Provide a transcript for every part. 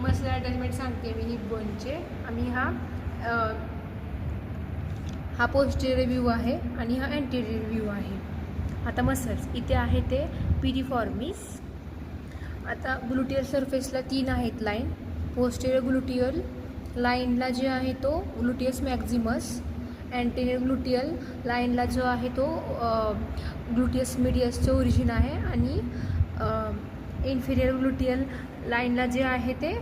Muscle attachment सांगते मी heap बोनचे. आणि हा पोस्टेरियर व्ह्यू आहे आणि हा अँटेरियर व्ह्यू आहे. आता मसल्स इथे आहे ते पिरिफॉर्मिस. आता ग्लुटियल सरफेसला 3 आहेत लाईन. पोस्टेरियर ग्लुटियल लाईनला जे आहे तो ग्लुटियस मॅक्झिमस. अँटेरियर ग्लुटियल लाईनला जो आहे तो ग्लुटियस मीडियसचं ओरिजिन आहे. आणि इन्फिरियर ग्लुटियल लाईनला जे आहे ते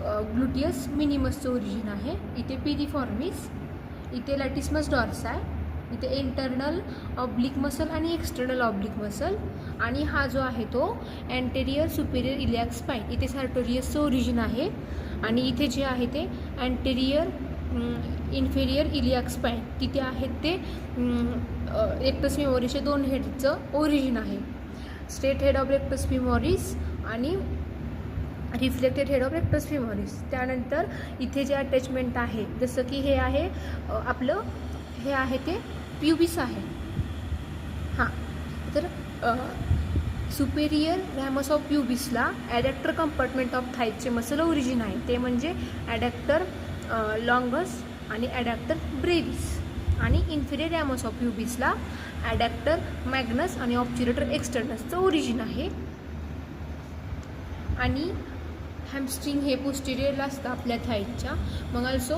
ग्लुटियस मिनिमसचं ओरिजिन आहे. इथे पिरिफॉर्मिस, इथे लॅटिसमस डॉर्सा आहे, इथे इंटरनल ऑब्लिक मसल आणि एक्सटर्नल ऑब्लिक मसल. आणि हा जो आहे तो अँटेरियर सुपेरियर इलियाक स्पाईन, इथे सार्टोरियसचं ओरिजिन आहे. आणि इथे जे आहे ते अँटेरियर इन्फेरियर इलियाक स्पाईन, तिथे आहेत ते रेक्टस फिमोरिसचे 2 हेडचं ओरिजिन आहे. Straight head of rectus femoris आणि reflected head of rectus femoris. त्यानंतर इथे जे अटॅचमेंट आहे जसं की हे आहे आपलं हे आहे ते प्युबिस आहे. हां, तर सुपेरियर रॅमस ऑफ प्युबिसला ॲडॅक्टर कंपार्टमेंट ऑफ थाईजचे मसल ओरिजिन आहे. ते म्हणजे ॲडॅक्टर लॉंगस आणि ॲडॅक्टर ब्रेविस. आणि इन्फिरियर रॅमस ऑफ प्युबिसला ॲडॅक्टर मॅग्नस आणि ऑब्च्युरेटर एक्सटर्नसचं ओरिजिन आहे. आणि हॅमस्ट्रिंग हे पोस्टेरियरला असतं आपल्या थाईजच्या. मग ऑल्सो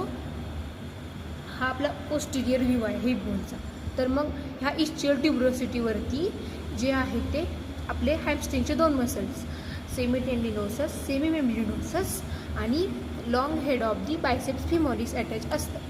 हा आपला पोस्टेरियर व्ह्यू आहे हिप बोनचा. तर मग ह्या इस्चियल ट्युब्रोसिटीवरती जे आहे ते आपले हॅमस्ट्रिंगचे 2 मसल्स सेमी टेंडिनोसस, सेमी मेम्ब्रेनोसस आणि long head of the biceps femoris attach असतात.